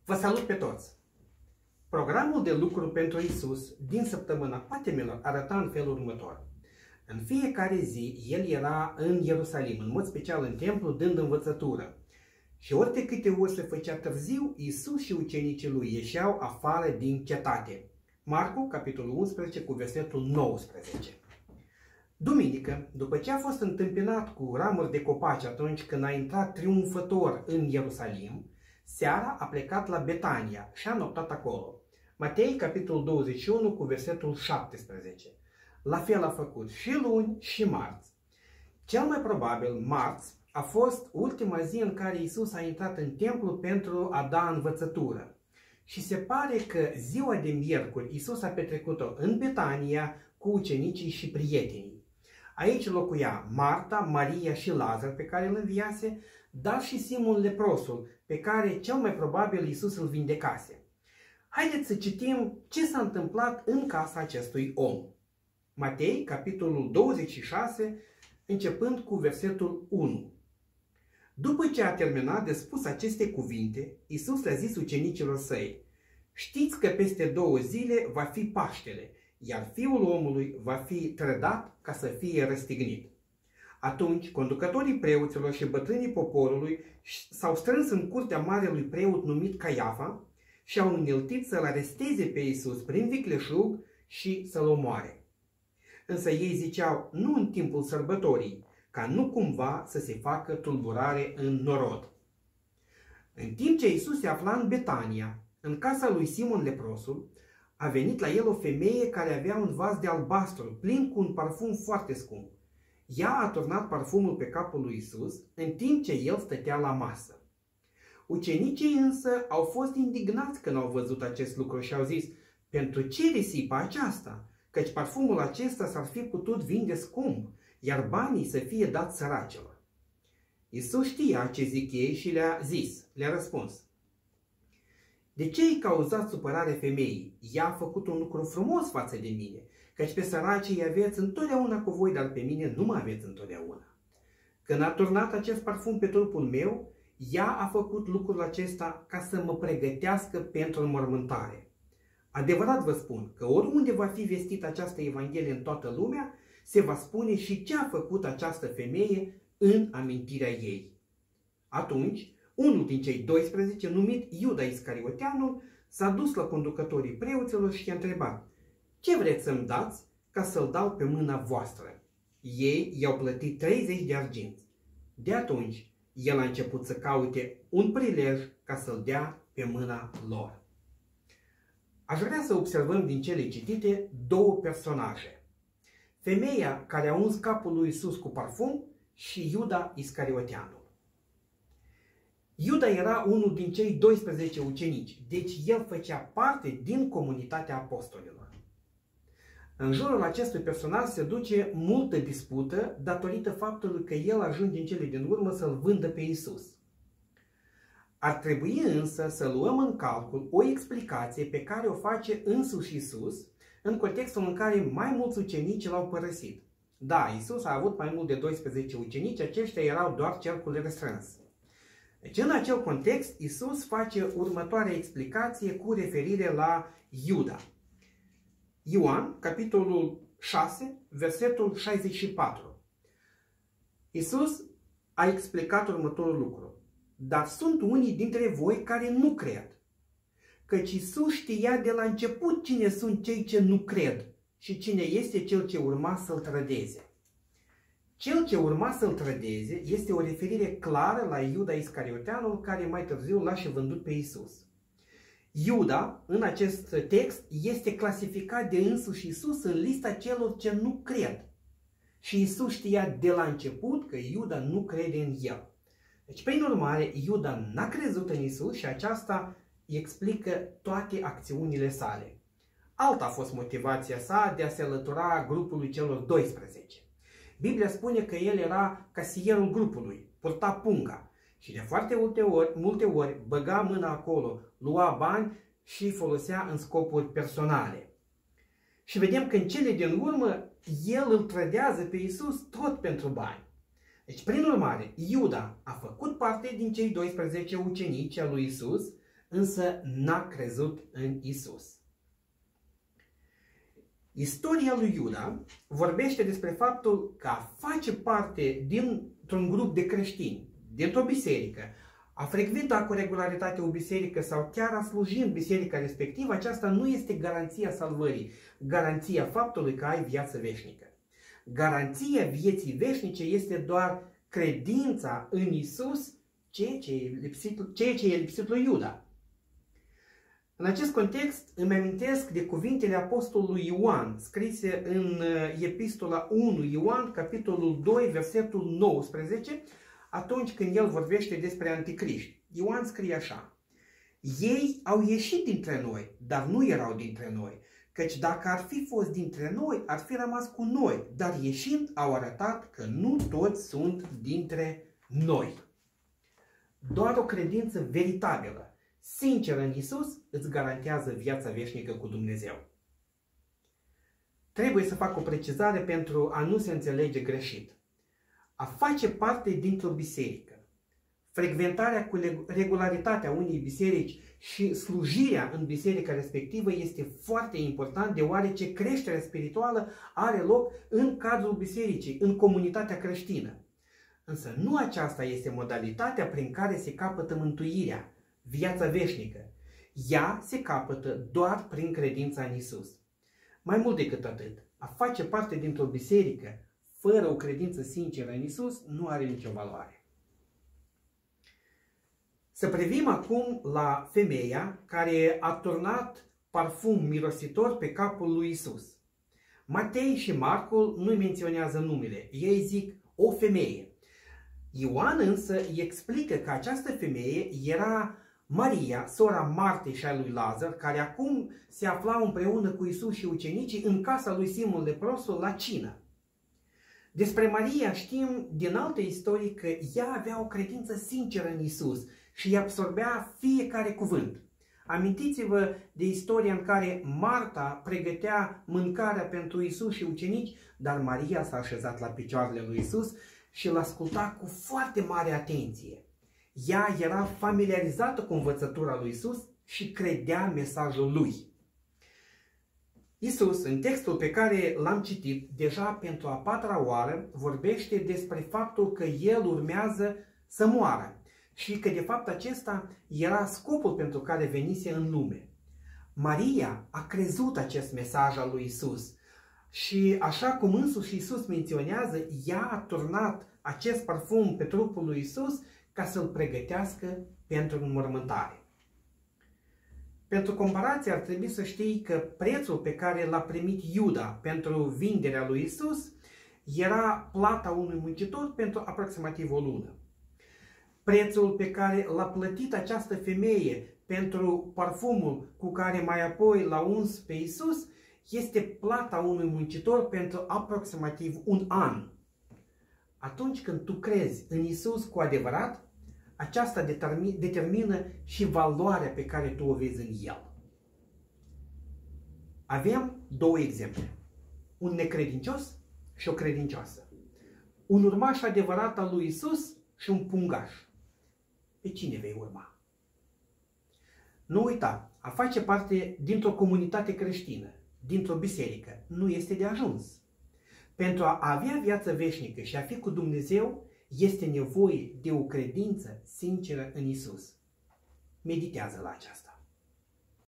Vă salut pe toți! Programul de lucru pentru Isus din săptămâna patimilor arăta în felul următor. În fiecare zi, el era în Ierusalim, în mod special în templu, dând învățătură. Și ori de câte ori se făcea târziu, Isus și ucenicii lui ieșeau afară din cetate. Marcu, capitolul 11, cu versetul 19. Duminică, după ce a fost întâmpinat cu ramuri de copaci atunci când a intrat triumfător în Ierusalim, seara a plecat la Betania și a noptat acolo. Matei, capitolul 21, cu versetul 17. La fel a făcut și luni și marți. Cel mai probabil, marți a fost ultima zi în care Isus a intrat în templu pentru a da învățătură. Și se pare că ziua de miercuri Isus a petrecut-o în Betania cu ucenicii și prietenii. Aici locuia Marta, Maria și Lazar, pe care îl înviase, dar și Simon leprosul, pe care cel mai probabil Isus îl vindecase. Haideți să citim ce s-a întâmplat în casa acestui om. Matei, capitolul 26, începând cu versetul 1. După ce a terminat de spus aceste cuvinte, Isus le-a zis ucenicilor săi: știți că peste 2 zile va fi Paștele, iar Fiul omului va fi trădat ca să fie răstignit. Atunci, conducătorii preoților și bătrânii poporului s-au strâns în curtea marelui preot numit Caiafa și au îneltit să-l aresteze pe Isus prin vicleșug și să-l omoare. Însă ei ziceau: nu în timpul sărbătorii, ca nu cumva să se facă tulburare în norod. În timp ce Isus se afla în Betania, în casa lui Simon leprosul, a venit la el o femeie care avea un vas de albastru plin cu un parfum foarte scump. Ea a turnat parfumul pe capul lui Isus în timp ce el stătea la masă. Ucenicii însă au fost indignați când au văzut acest lucru și au zis: pentru ce risipa aceasta? Căci parfumul acesta s-ar fi putut vinde scump, iar banii să fie dați săracilor. Isus știa ce zic ei și le-a răspuns: de ce ai cauzat supărare femeii? Ea a făcut un lucru frumos față de mine, căci pe săracii îi aveți întotdeauna cu voi, dar pe mine nu mă aveți întotdeauna. Când a turnat acest parfum pe trupul meu, ea a făcut lucrul acesta ca să mă pregătească pentru înmormântare. Adevărat vă spun că oriunde va fi vestită această Evanghelie în toată lumea, se va spune și ce a făcut această femeie în amintirea ei. Atunci, unul din cei 12, numit Iuda Iscarioteanul, s-a dus la conducătorii preoților și i-a întrebat: ce vreți să-mi dați ca să-l dau pe mâna voastră? Ei i-au plătit 30 de arginți. De atunci, el a început să caute un prilej ca să-l dea pe mâna lor. Aș vrea să observăm din cele citite 2 personaje: femeia care a uns capul lui Isus cu parfum și Iuda Iscarioteanul. Iuda era unul din cei 12 ucenici, deci el făcea parte din comunitatea apostolilor. În jurul acestui personaj se duce multă dispută datorită faptului că el ajunge în cele din urmă să-l vândă pe Isus. Ar trebui însă să luăm în calcul o explicație pe care o face însuși Isus în contextul în care mai mulți ucenici l-au părăsit. Da, Isus a avut mai mult de 12 ucenici, aceștia erau doar cercul restrâns. Deci, în acel context, Isus face următoarea explicație cu referire la Iuda. Ioan, capitolul 6, versetul 64. Isus a explicat următorul lucru: dar sunt unii dintre voi care nu cred. Căci Isus știa de la început cine sunt cei ce nu cred și cine este cel ce urma să-l trădeze. Cel ce urma să-l trădeze este o referire clară la Iuda Iscarioteanul, care mai târziu l-a și vândut pe Isus. Iuda, în acest text, este clasificat de însuși Isus în lista celor ce nu cred. Și Isus știa de la început că Iuda nu crede în el. Deci, prin urmare, Iuda n-a crezut în Isus și aceasta explică toate acțiunile sale. Alta a fost motivația sa de a se alătura grupului celor 12. Biblia spune că el era casierul grupului, purta punga și de foarte multe ori băga mâna acolo, lua bani și folosea în scopuri personale. Și vedem că în cele din urmă el îl trădează pe Isus tot pentru bani. Deci, prin urmare, Iuda a făcut parte din cei 12 ucenici al lui Isus, însă n-a crezut în Isus. Istoria lui Iuda vorbește despre faptul că a face parte dintr-un grup de creștini, dintr-o biserică, a frecventa cu regularitate o biserică sau chiar a sluji în biserica respectivă, aceasta nu este garanția salvării, garanția faptului că ai viață veșnică. Garanția vieții veșnice este doar credința în Isus, ceea ce e lipsit lui Iuda. În acest context îmi amintesc de cuvintele apostolului Ioan, scrise în epistola 1 Ioan, capitolul 2, versetul 19, atunci când el vorbește despre anticriști. Ioan scrie așa: ei au ieșit dintre noi, dar nu erau dintre noi, căci dacă ar fi fost dintre noi, ar fi rămas cu noi, dar ieșind au arătat că nu toți sunt dintre noi. Doar o credință veritabilă, sinceră în Isus, îți garantează viața veșnică cu Dumnezeu. Trebuie să fac o precizare pentru a nu se înțelege greșit. A face parte dintr-o biserică, frecventarea cu regularitatea unei biserici și slujirea în biserica respectivă este foarte important, deoarece creșterea spirituală are loc în cadrul bisericii, în comunitatea creștină. Însă nu aceasta este modalitatea prin care se capătă mântuirea, viața veșnică. Ea se capătă doar prin credința în Isus. Mai mult decât atât, a face parte dintr-o biserică fără o credință sinceră în Isus nu are nicio valoare. Să privim acum la femeia care a turnat parfum mirositor pe capul lui Isus. Matei și Marcul nu-i menționează numele, ei zic o femeie. Ioan însă îi explică că această femeie era Maria, sora Martei și a lui Lazar, care acum se aflau împreună cu Isus și ucenicii în casa lui Simon leprosul la cină. Despre Maria știm din alte istorii că ea avea o credință sinceră în Isus și îi absorbea fiecare cuvânt. Amintiți-vă de istoria în care Marta pregătea mâncarea pentru Isus și ucenici, dar Maria s-a așezat la picioarele lui Isus și îl asculta cu foarte mare atenție. Ea era familiarizată cu învățătura lui Isus și credea mesajul lui. Isus, în textul pe care l-am citit, deja pentru a patra oară, vorbește despre faptul că El urmează să moară și că de fapt acesta era scopul pentru care venise în lume. Maria a crezut acest mesaj al lui Isus și așa cum însuși Isus menționează, ea a turnat acest parfum pe trupul lui Isus ca să-l pregătească pentru înmormântare. Pentru comparație ar trebui să știi că prețul pe care l-a primit Iuda pentru vinderea lui Isus era plata unui muncitor pentru aproximativ o lună. Prețul pe care l-a plătit această femeie pentru parfumul cu care mai apoi l-a uns pe Isus este plata unui muncitor pentru aproximativ un an. Atunci când tu crezi în Isus cu adevărat, aceasta determină și valoarea pe care tu o vezi în El. Avem două exemple. Un necredincios și o credincioasă. Un urmaș adevărat al lui Isus și un pungaș. Pe cine vei urma? Nu uita, a face parte dintr-o comunitate creștină, dintr-o biserică, nu este de ajuns. Pentru a avea viață veșnică și a fi cu Dumnezeu, este nevoie de o credință sinceră în Isus. Meditează la aceasta.